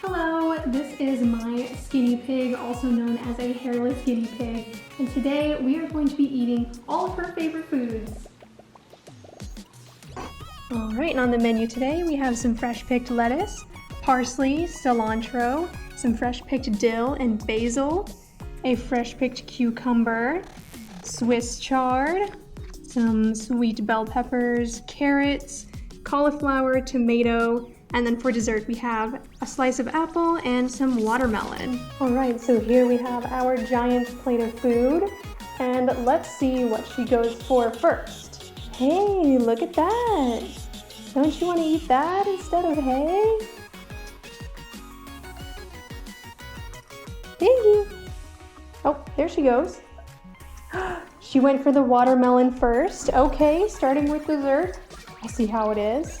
Hello, this is my skinny pig, also known as a hairless guinea pig, and today we are going to be eating all of her favorite foods. Alright, and on the menu today we have some fresh picked lettuce, parsley, cilantro, some fresh picked dill and basil, a fresh picked cucumber, Swiss chard, some sweet bell peppers, carrots, cauliflower, tomato, and then for dessert we have a slice of apple and some watermelon. Alright, so here we have our giant plate of food, and let's see what she goes for first. Hey, look at that! Don't you want to eat that instead of hay? Piggy! Oh, there she goes. She went for the watermelon first. Okay, starting with dessert. I see how it is.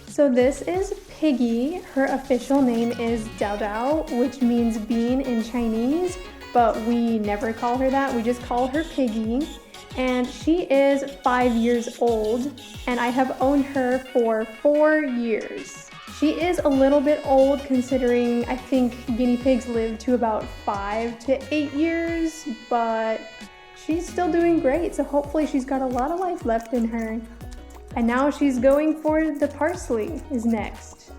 So this is Piggy. Her official name is Dao Dao, which means bean in Chinese, but we never call her that. We just call her Piggy. And she is 5 years old, and I have owned her for 4 years. She is a little bit old considering I think guinea pigs live to about 5 to 8 years, but she's still doing great, so hopefully she's got a lot of life left in her. And now she's going for the parsley is next.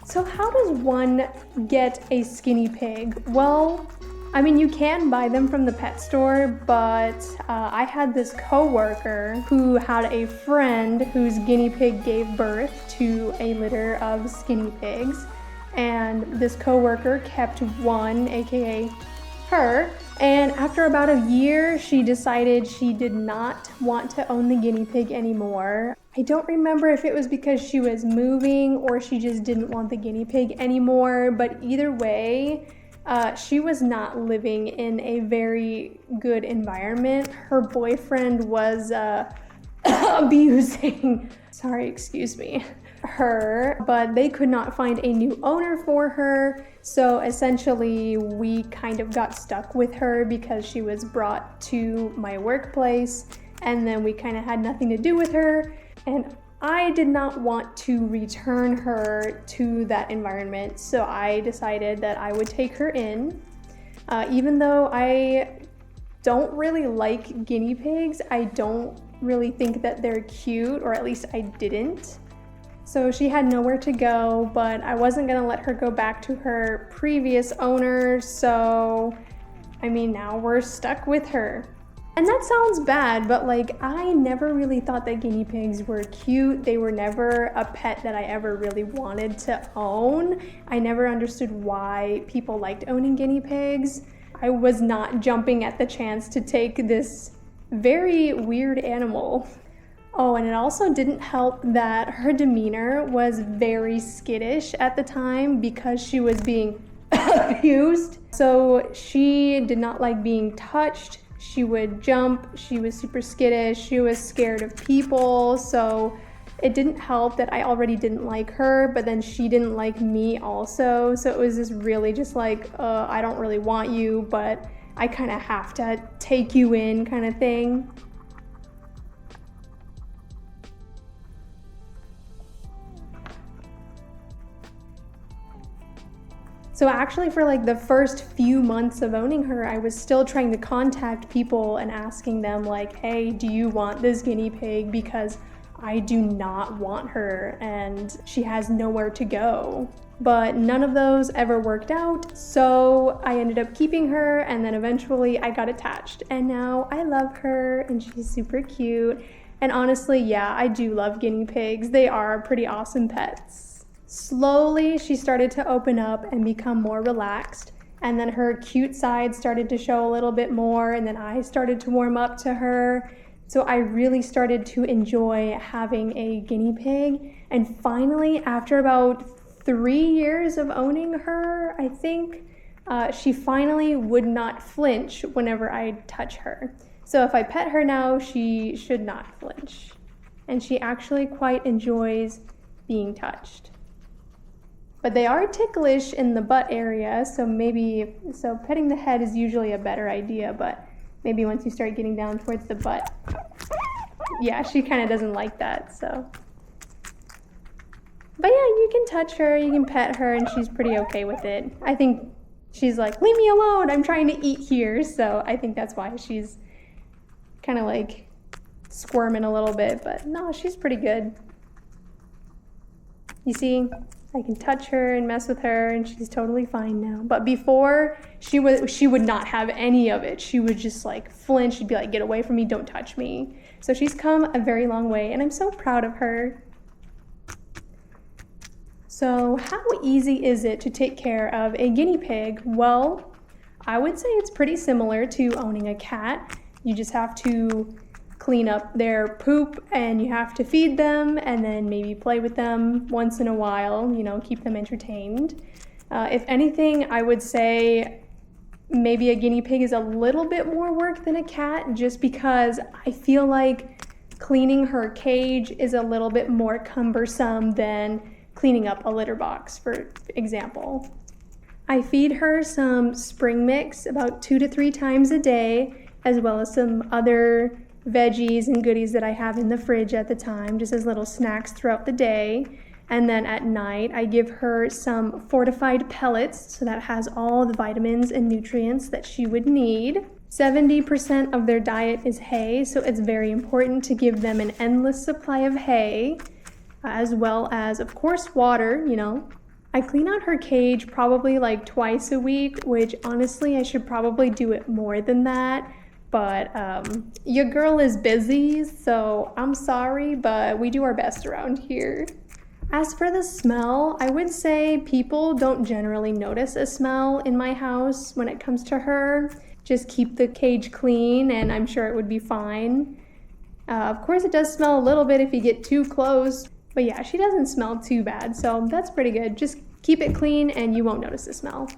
So how does one get a skinny pig? Well, I mean, you can buy them from the pet store, but I had this coworker who had a friend whose guinea pig gave birth to a litter of skinny pigs. And this coworker kept one, aka her, and after about a year, she decided she did not want to own the guinea pig anymore. I don't remember if it was because she was moving or she just didn't want the guinea pig anymore, but either way, she was not living in a very good environment. Her boyfriend was abusing, her, but they could not find a new owner for her. So essentially we kind of got stuck with her because she was brought to my workplace, and then we kind of had nothing to do with her, and I did not want to return her to that environment, so I decided that I would take her in. Even though I don't really like guinea pigs, I don't really think that they're cute, or at least I didn't. So she had nowhere to go, but I wasn't gonna let her go back to her previous owner, so I mean, now we're stuck with her. And that sounds bad, but like, I never really thought that guinea pigs were cute. They were never a pet that I ever really wanted to own. I never understood why people liked owning guinea pigs. I was not jumping at the chance to take this very weird animal. Oh, and it also didn't help that her demeanor was very skittish at the time because she was being abused. So she did not like being touched. She would jump, she was super skittish, she was scared of people, so it didn't help that I already didn't like her, but then she didn't like me also, so it was just really just like, I don't really want you, but I kind of have to take you in kind of thing. So actually for like the first few months of owning her, I was still trying to contact people and asking them like, hey, do you want this guinea pig? Because I do not want her and she has nowhere to go. But none of those ever worked out, so I ended up keeping her, and then eventually I got attached. And now I love her and she's super cute. And honestly, yeah, I do love guinea pigs. They are pretty awesome pets. Slowly, she started to open up and become more relaxed, and then her cute side started to show a little bit more, and then I started to warm up to her. So I really started to enjoy having a guinea pig, and finally, after about 3 years of owning her, I think, she finally would not flinch whenever I touch her. So if I pet her now, she should not flinch. And she actually quite enjoys being touched. But they are ticklish in the butt area, so petting the head is usually a better idea, but maybe once you start getting down towards the butt, yeah, she kind of doesn't like that, so. But yeah, you can touch her, you can pet her, and she's pretty okay with it. I think she's like, leave me alone, I'm trying to eat here. So I think that's why she's kind of like squirming a little bit, but no, she's pretty good. You see, I can touch her and mess with her and she's totally fine now. But before, she would not have any of it. She would just like flinch. She'd be like, get away from me, don't touch me. So she's come a very long way and I'm so proud of her. So how easy is it to take care of a guinea pig? Well, I would say it's pretty similar to owning a cat. You just have to clean up their poop and you have to feed them and then maybe play with them once in a while, you know, keep them entertained. If anything, I would say maybe a guinea pig is a little bit more work than a cat just because I feel like cleaning her cage is a little bit more cumbersome than cleaning up a litter box, for example. I feed her some spring mix about 2 to 3 times a day, as well as some other veggies and goodies that I have in the fridge at the time, just as little snacks throughout the day. And then at night, I give her some fortified pellets, so that has all the vitamins and nutrients that she would need. 70% of their diet is hay, so it's very important to give them an endless supply of hay, as well as, of course, water, you know. I clean out her cage probably like twice a week, which honestly, I should probably do it more than that. But your girl is busy, so I'm sorry, but we do our best around here. As for the smell, I would say people don't generally notice a smell in my house when it comes to her. Just keep the cage clean and I'm sure it would be fine. Of course, it does smell a little bit if you get too close, but yeah, she doesn't smell too bad, so that's pretty good. Just keep it clean and you won't notice the smell.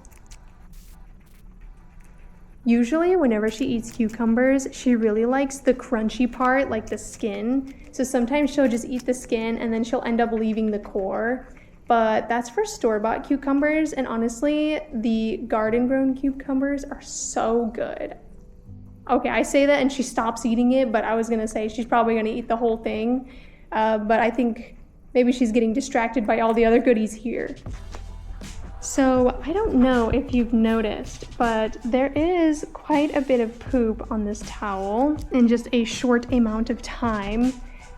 Usually, whenever she eats cucumbers, she really likes the crunchy part, like the skin. So sometimes she'll just eat the skin and then she'll end up leaving the core. But that's for store-bought cucumbers, and honestly, the garden-grown cucumbers are so good. Okay, I say that and she stops eating it, but I was gonna say she's probably gonna eat the whole thing. But I think maybe she's getting distracted by all the other goodies here. So I don't know if you've noticed, but there is quite a bit of poop on this towel in just a short amount of time.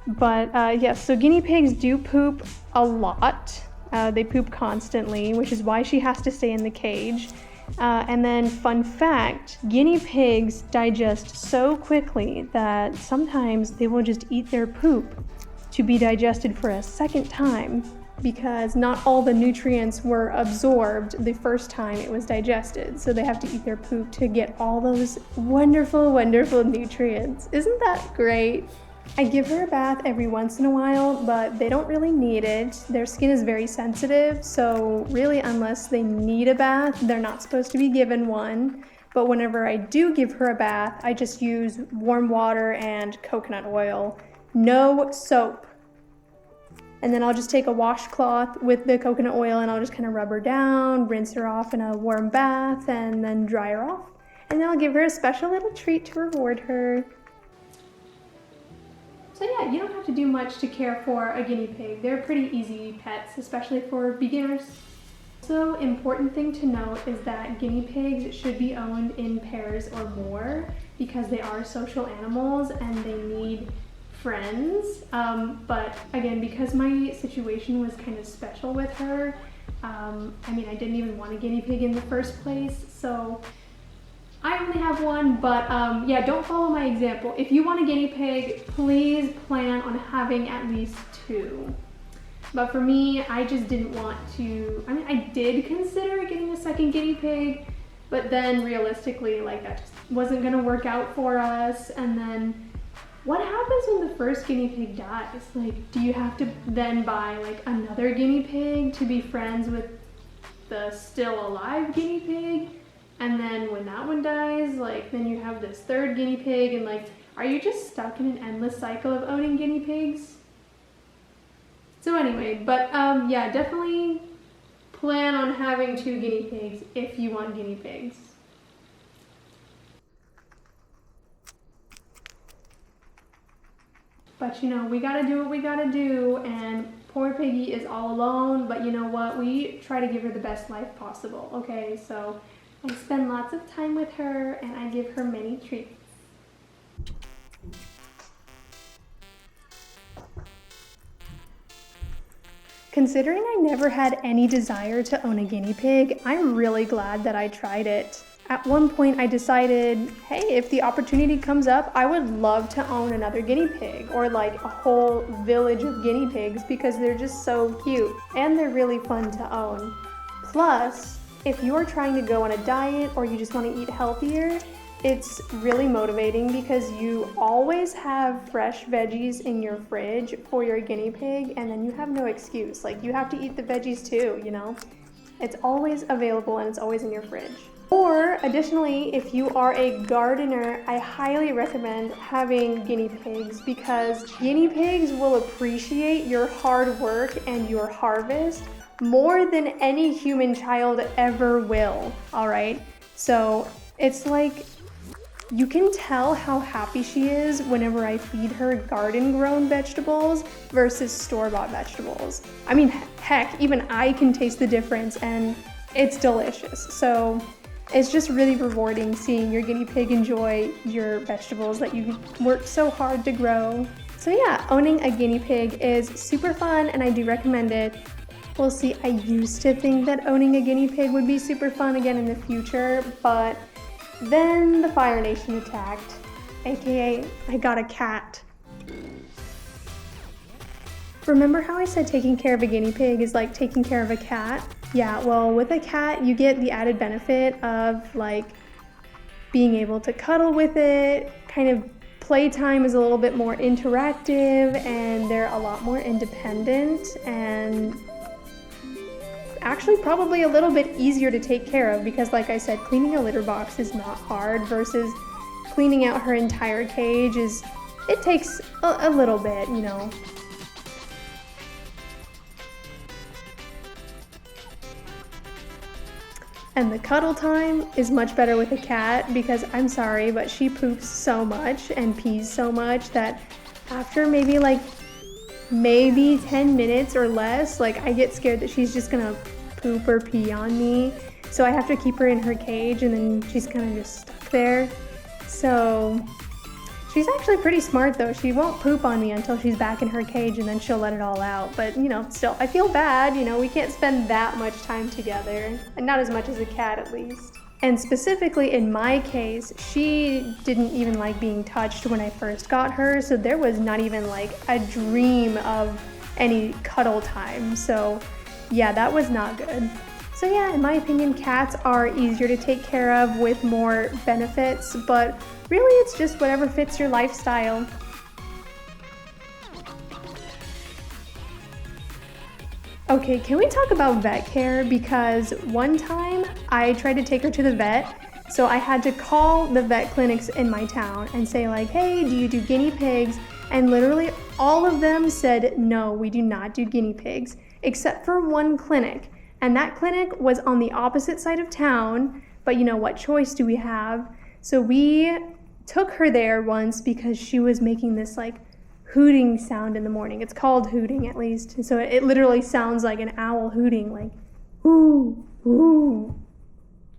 But yes, so guinea pigs do poop a lot. They poop constantly, which is why she has to stay in the cage. And then fun fact, guinea pigs digest so quickly that sometimes they will just eat their poop to be digested for a second time, because not all the nutrients were absorbed the first time it was digested. So they have to eat their poop to get all those wonderful, wonderful nutrients. Isn't that great? I give her a bath every once in a while, but they don't really need it. Their skin is very sensitive, so really unless they need a bath, they're not supposed to be given one. But whenever I do give her a bath, I just use warm water and coconut oil. No soap. And then I'll just take a washcloth with the coconut oil and I'll just kind of rub her down, rinse her off in a warm bath, and then dry her off. And then I'll give her a special little treat to reward her. So yeah, you don't have to do much to care for a guinea pig. They're pretty easy pets, especially for beginners. Also, important thing to note is that guinea pigs should be owned in pairs or more because they are social animals and they need friends. But again, because my situation was kind of special with her, I mean, I didn't even want a guinea pig in the first place, so I only have one. But yeah, don't follow my example. If you want a guinea pig, please plan on having at least 2. But for me, I just didn't want to, I mean, I did consider getting a second guinea pig, but then realistically, like, that just wasn't gonna work out for us. And then what happens when the first guinea pig dies? Like, do you have to then buy like another guinea pig to be friends with the still alive guinea pig? And then when that one dies, like, then you have this third guinea pig, and like, are you just stuck in an endless cycle of owning guinea pigs? So anyway, but yeah, definitely plan on having 2 guinea pigs if you want guinea pigs. But you know, we gotta do what we gotta do, and Poor Piggy is all alone, but you know what? We try to give her the best life possible, okay? So I spend lots of time with her and I give her many treats. Considering I never had any desire to own a guinea pig, I'm really glad that I tried it. At one point I decided, hey, if the opportunity comes up, I would love to own another guinea pig or like a whole village of guinea pigs because they're just so cute and they're really fun to own. Plus, if you're trying to go on a diet or you just want to eat healthier, it's really motivating because you always have fresh veggies in your fridge for your guinea pig and then you have no excuse. Like, you have to eat the veggies too, you know? It's always available and it's always in your fridge. Or additionally, if you are a gardener, I highly recommend having guinea pigs because guinea pigs will appreciate your hard work and your harvest more than any human child ever will, all right? So it's like, you can tell how happy she is whenever I feed her garden-grown vegetables versus store-bought vegetables. I mean, heck, even I can taste the difference and it's delicious. So it's just really rewarding seeing your guinea pig enjoy your vegetables that you worked so hard to grow. So yeah, owning a guinea pig is super fun and I do recommend it. We'll see, I used to think that owning a guinea pig would be super fun again in the future, but then the Fire Nation attacked, aka I got a cat. Remember how I said taking care of a guinea pig is like taking care of a cat? Yeah, well, with a cat, you get the added benefit of like being able to cuddle with it, kind of playtime is a little bit more interactive and they're a lot more independent and actually probably a little bit easier to take care of because like I said, cleaning a litter box is not hard versus cleaning out her entire cage it takes a little bit, you know. And the cuddle time is much better with a cat because I'm sorry, but she poops so much and pees so much that after maybe 10 minutes or less, like I get scared that she's just gonna poop or pee on me. So I have to keep her in her cage and then she's kind of just stuck there. So she's actually pretty smart though. She won't poop on me until she's back in her cage and then she'll let it all out. But you know, still, I feel bad, you know, we can't spend that much time together. And not as much as a cat at least. And specifically in my case, she didn't even like being touched when I first got her. So there was not even like a dream of any cuddle time. So yeah, that was not good. So yeah, in my opinion, cats are easier to take care of with more benefits, but really it's just whatever fits your lifestyle. Okay, can we talk about vet care? Because one time I tried to take her to the vet, so I had to call the vet clinics in my town and say like, hey, do you do guinea pigs? And literally all of them said, no, we do not do guinea pigs, except for one clinic. And that clinic was on the opposite side of town, but you know, what choice do we have? So we took her there once because she was making this like hooting sound in the morning. It's called hooting at least. And so it literally sounds like an owl hooting, like ooh, ooh,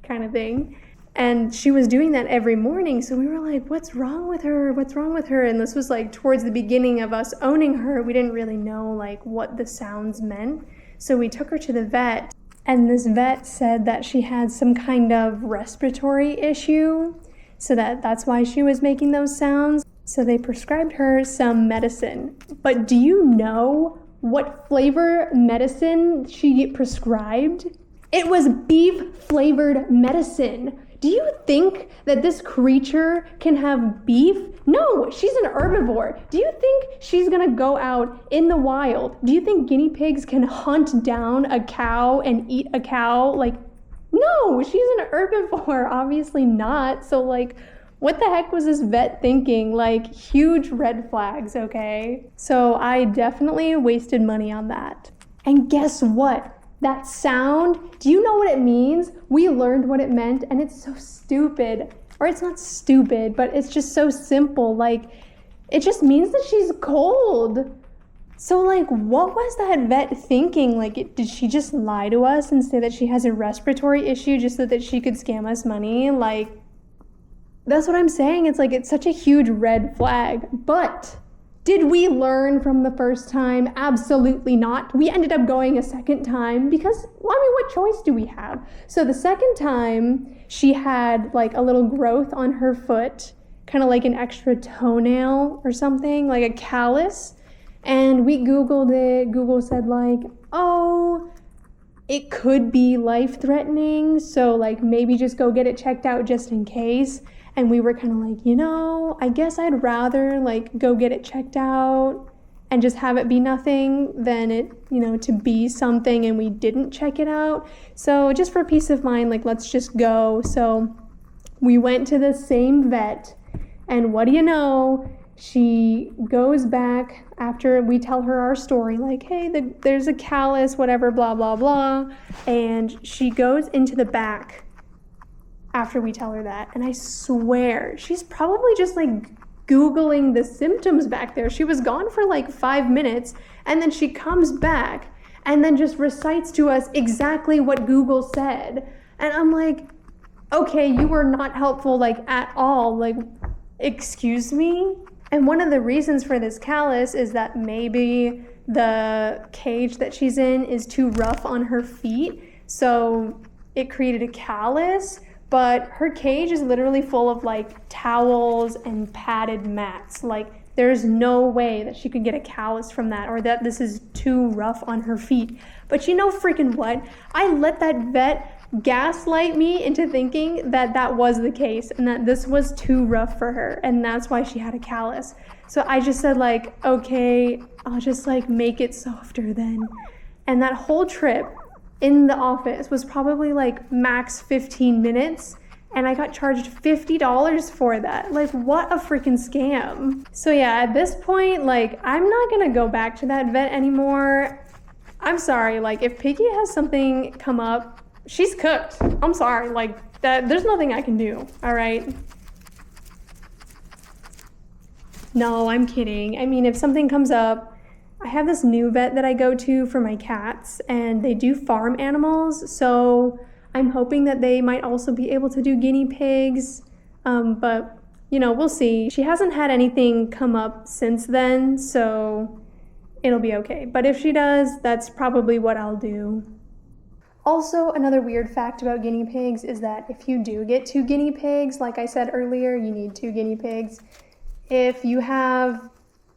kind of thing. And she was doing that every morning. So we were like, what's wrong with her? What's wrong with her? And this was like towards the beginning of us owning her. We didn't really know like what the sounds meant. So we took her to the vet and this vet said that she had some kind of respiratory issue. So that's why she was making those sounds. So they prescribed her some medicine. But do you know what flavor medicine she prescribed? It was beef flavored medicine. Do you think that this creature can have beef? No, she's an herbivore. Do you think she's gonna go out in the wild? Do you think guinea pigs can hunt down a cow and eat a cow? Like, no, she's an herbivore. Obviously not. So like, what the heck was this vet thinking? Like, huge red flags, okay? So I definitely wasted money on that. And guess what? That sound, do you know what it means? We learned what it meant and it's so stupid. Or it's not stupid, but it's just so simple. Like, it just means that she's cold. So, like, what was that vet thinking? Like, did she just lie to us and say that she has a respiratory issue just so that she could scam us money? Like, that's what I'm saying. It's like, it's such a huge red flag. But did we learn from the first time? Absolutely not. We ended up going a second time because, well, I mean, what choice do we have? So the second time, she had like a little growth on her foot, kind of like an extra toenail or something, like a callus. And we Googled it. Google said like, oh, it could be life-threatening. So like maybe just go get it checked out just in case. And we were kind of like, you know, I guess I'd rather like go get it checked out and just have it be nothing than it, you know, to be something and we didn't check it out. So just for peace of mind, like let's just go. So we went to the same vet, and what do you know? She goes back after we tell her our story, like, hey, there's a callus, whatever, blah, blah, blah. And she goes into the back after we tell her that. And I swear, she's probably just like Googling the symptoms back there. She was gone for like 5 minutes, and then she comes back and then just recites to us exactly what Google said. And I'm like, okay, you were not helpful like at all. Like, excuse me? And one of the reasons for this callus is that maybe the cage that she's in is too rough on her feet, so it created a callus, but her cage is literally full of like towels and padded mats. Like, there's no way that she could get a callus from that, or that this is too rough on her feet. But you know freaking what? I let that vet gaslight me into thinking that that was the case and that this was too rough for her, and that's why she had a callus. So I just said like, okay, I'll just like make it softer then. And that whole trip in the office was probably like max 15 minutes, and I got charged $50 for that. Like, what a freaking scam. So yeah, at this point, like, I'm not gonna go back to that vet anymore. I'm sorry, like, if Piggy has something come up, she's cooked. I'm sorry, like, that. There's nothing I can do, all right? No, I'm kidding. I mean, if something comes up, I have this new vet that I go to for my cats, and they do farm animals, so I'm hoping that they might also be able to do guinea pigs, but, you know, we'll see. She hasn't had anything come up since then, so it'll be okay. But if she does, that's probably what I'll do. Also, another weird fact about guinea pigs is that if you do get 2 guinea pigs, like I said earlier, you need 2 guinea pigs. If you have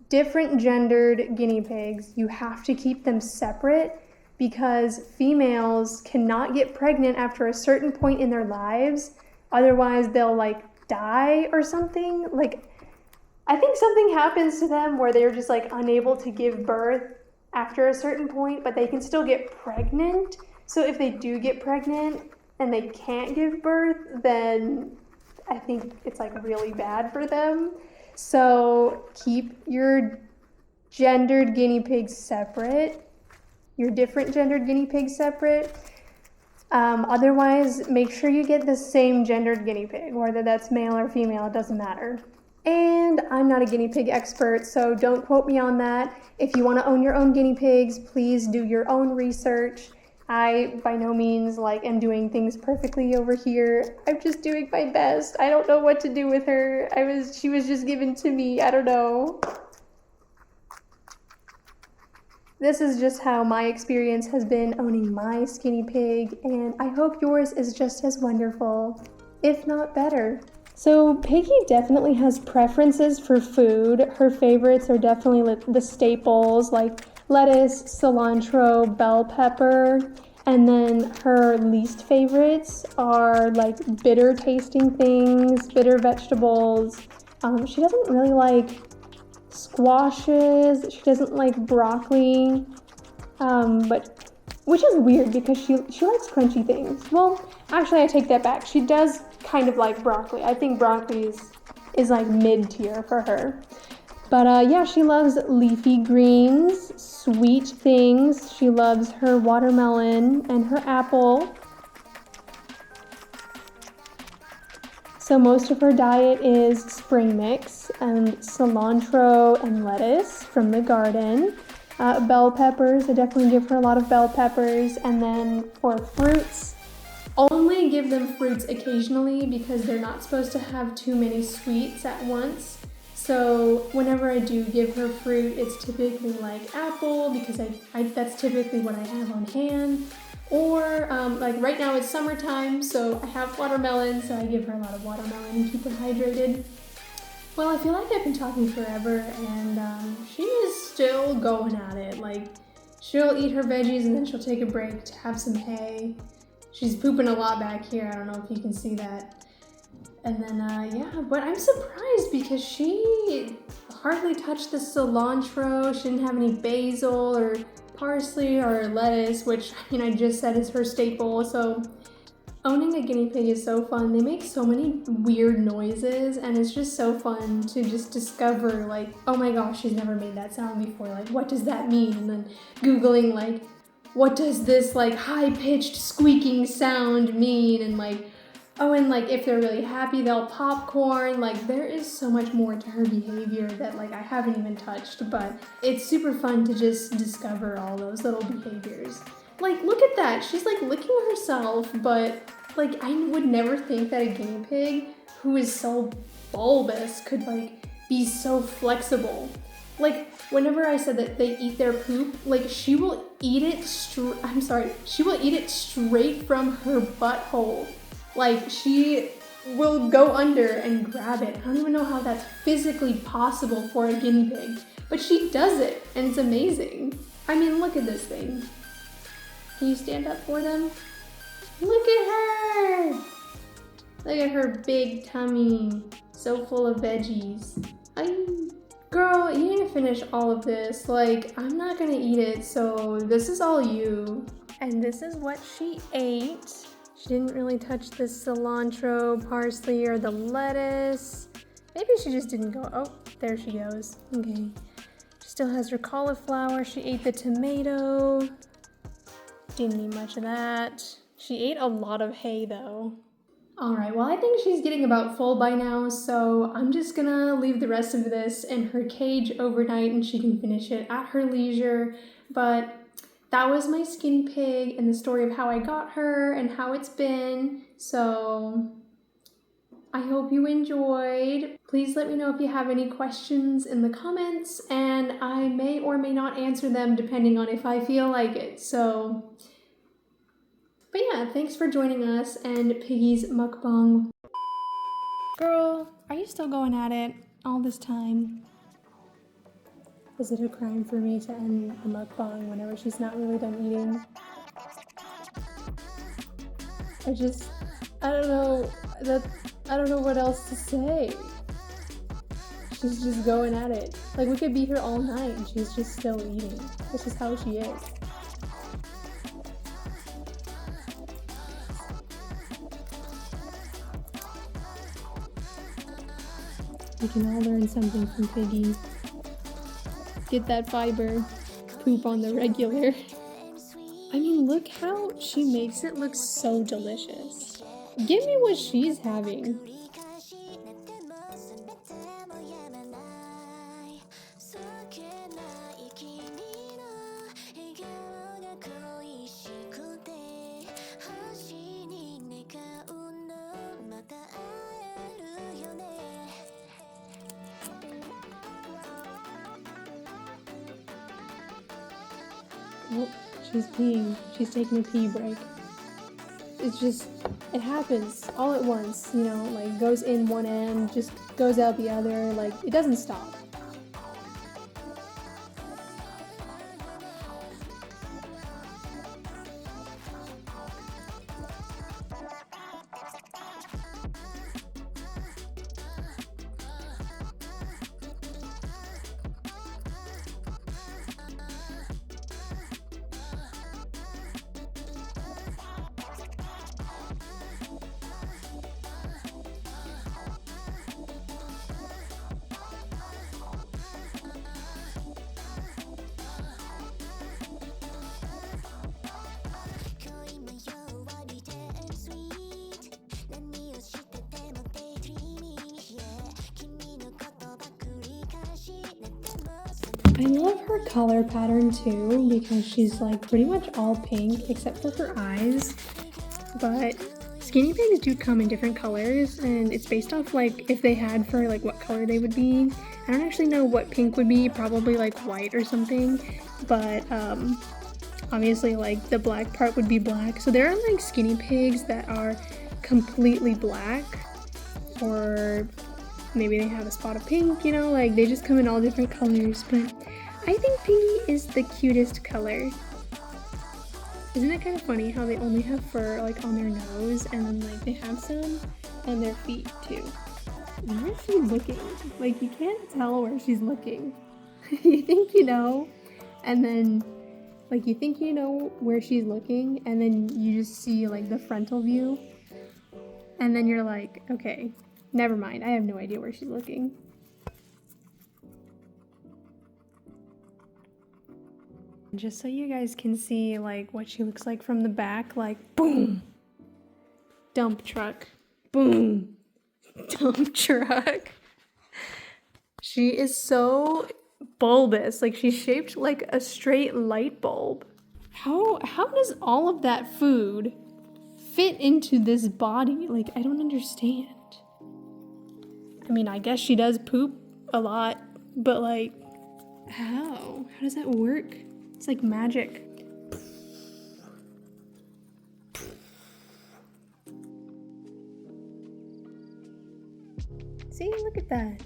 different gendered guinea pigs, you have to keep them separate because females cannot get pregnant after a certain point in their lives. Otherwise, they'll like die or something. Like, I think something happens to them where they're just like unable to give birth after a certain point, but they can still get pregnant. So if they do get pregnant and they can't give birth, then I think it's like really bad for them. So keep your gendered guinea pigs separate, your different gendered guinea pigs separate. Otherwise, make sure you get the same gendered guinea pig, whether that's male or female, it doesn't matter. And I'm not a guinea pig expert, so don't quote me on that. If you want to own your own guinea pigs, please do your own research. I, by no means, like, am doing things perfectly over here. I'm just doing my best. I don't know what to do with her. She was just given to me. I don't know. This is just how my experience has been owning my skinny pig, and I hope yours is just as wonderful, if not better. So Piggy definitely has preferences for food. Her favorites are definitely the staples like lettuce, cilantro, bell pepper, and then her least favorites are like bitter tasting things, bitter vegetables. She doesn't really like squashes, she doesn't like broccoli, but which is weird because she likes crunchy things. Well, actually I take that back. She does kind of like broccoli. I think broccoli is like mid-tier for her. But yeah, she loves leafy greens, sweet things. She loves her watermelon and her apple. So most of her diet is spring mix and cilantro and lettuce from the garden. Bell peppers, I definitely give her a lot of bell peppers. And then for fruits, only give them fruits occasionally because they're not supposed to have too many sweets at once. So whenever I do give her fruit, it's typically like apple because that's typically what I have on hand. Or like right now it's summertime, so I have watermelon, so I give her a lot of watermelon and keep her hydrated. Well, I feel like I've been talking forever, and she is still going at it. Like, she'll eat her veggies and then she'll take a break to have some hay. She's pooping a lot back here. I don't know if you can see that. And then, yeah, but I'm surprised because she hardly touched the cilantro. She didn't have any basil or parsley or lettuce, which, I just said is her staple. So owning a guinea pig is so fun. They make so many weird noises, and it's just so fun to just discover, like, oh my gosh, she's never made that sound before. Like, what does that mean? And then Googling, like, what does this, like, high-pitched squeaking sound mean? And, like, oh, and, like, if they're really happy, they'll popcorn. Like, there is so much more to her behavior that, like, I haven't even touched, but it's super fun to just discover all those little behaviors. Like, look at that. She's, like, licking herself, but, like, I would never think that a guinea pig who is so bulbous could, like, be so flexible. Like, whenever I said that they eat their poop, like, she will eat it she will eat it straight from her butthole. Like, she will go under and grab it. I don't even know how that's physically possible for a guinea pig, but she does it, and it's amazing. I mean, look at this thing. Can you stand up for them? Look at her! Look at her big tummy, so full of veggies. Girl, you need to finish all of this. Like, I'm not gonna eat it, so this is all you. And this is what she ate. She didn't really touch the cilantro, parsley, or the lettuce. Maybe she just didn't go. Oh, there she goes. Okay. She still has her cauliflower. She ate the tomato. Didn't eat much of that. She ate a lot of hay though. Alright, well I think she's getting about full by now, so I'm just gonna leave the rest of this in her cage overnight and she can finish it at her leisure. But that was my skinny pig and the story of how I got her and how it's been. So I hope you enjoyed. Please let me know if you have any questions in the comments, and I may or may not answer them depending on if I feel like it. So, but yeah, thanks for joining us and Piggy's mukbang. Girl, are you still going at it all this time? Is it a crime for me to end the mukbang whenever she's not really done eating? I don't know, I don't know what else to say. She's just going at it. Like, we could be here all night and she's just still eating. That's just how she is. We can all learn something from Piggy. Get that fiber. Poop on the regular. I mean, look how she makes it look so delicious. Give me what she's having. Oh, she's peeing. She's taking a pee break. It's just, it happens all at once, you know, like goes in one end, just goes out the other, like it doesn't stop. I love her color pattern too because she's like pretty much all pink except for her eyes. But skinny pigs do come in different colors, and it's based off like if they had for like what color they would be. I don't actually know what pink would be, probably like white or something, but obviously like the black part would be black. So there are like skinny pigs that are completely black, or maybe they have a spot of pink, you know, like they just come in all different colors. But I think Piggy is the cutest color. Isn't it kind of funny how they only have fur like on their nose, and then like they have some on their feet too? Where is she looking? Like you can't tell where she's looking. You think you know, and then like you think you know where she's looking, and then you just see like the frontal view, and then you're like, okay, never mind, I have no idea where she's looking. Just so you guys can see like what she looks like from the back, like boom, dump truck, boom, dump truck. She is so bulbous, like she's shaped like a straight light bulb. How does all of that food fit into this body? Like I don't understand. I mean, I guess she does poop a lot, but like how does that work? It's like magic. See, look at that.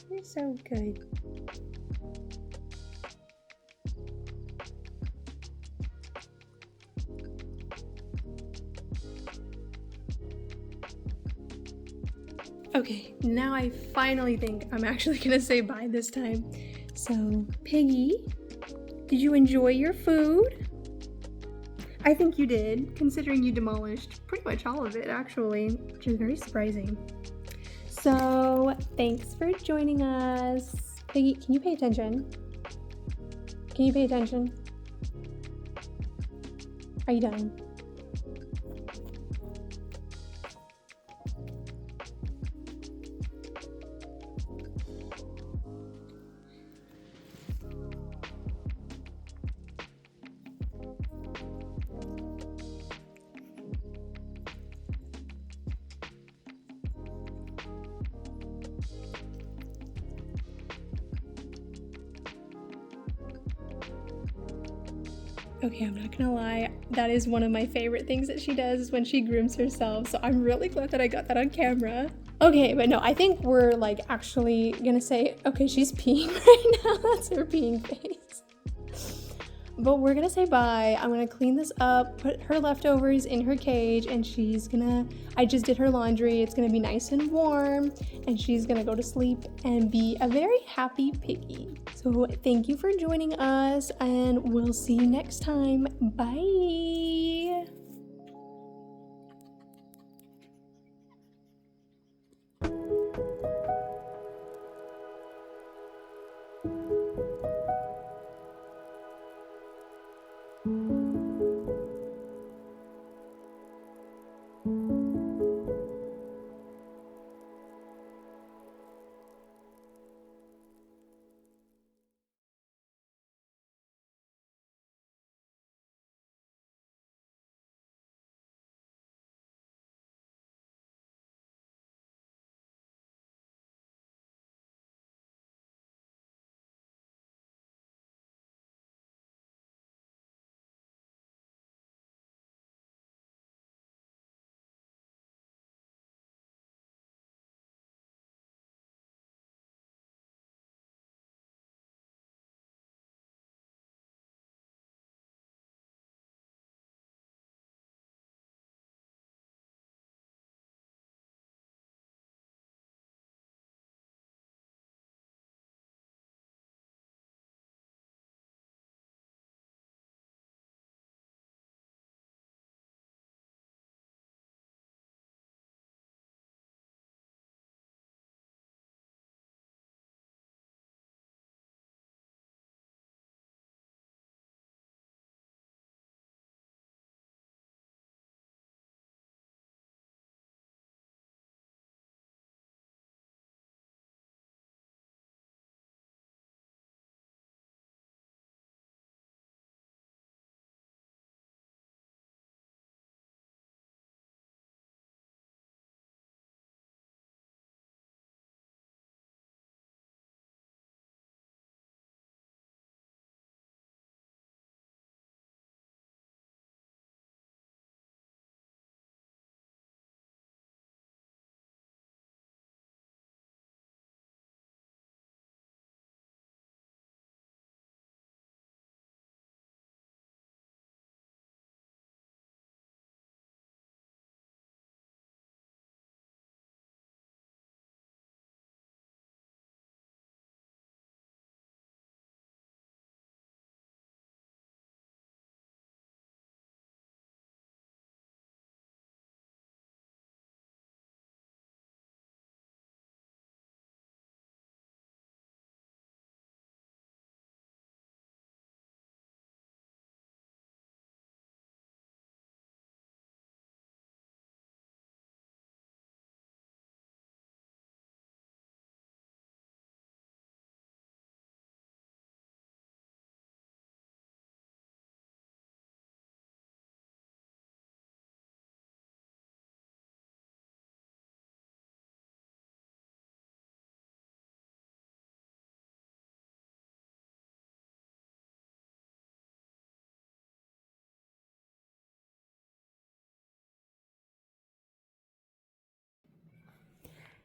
You're so good. Okay, now I finally think I'm actually gonna say bye this time. So, Piggy, did you enjoy your food? I think you did, considering you demolished pretty much all of it, actually, which is very surprising. So, thanks for joining us. Piggy, can you pay attention? Can you pay attention? Are you done? Okay, I'm not gonna lie, that is one of my favorite things that she does when she grooms herself, so I'm really glad that I got that on camera. Okay, but no, I think we're like actually gonna say, okay, she's peeing right now, that's her peeing face. But we're gonna say bye. I'm gonna clean this up, put her leftovers in her cage, and I just did her laundry. It's gonna be nice and warm, and she's gonna go to sleep and be a very happy piggy. So thank you for joining us, and we'll see you next time. Bye.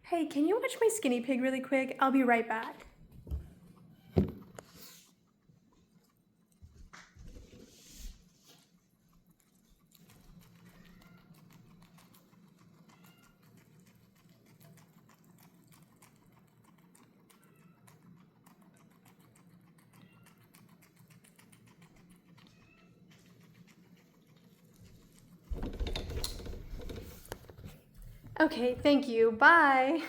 Hey, can you watch my skinny pig really quick? I'll be right back. Okay, thank you. Bye.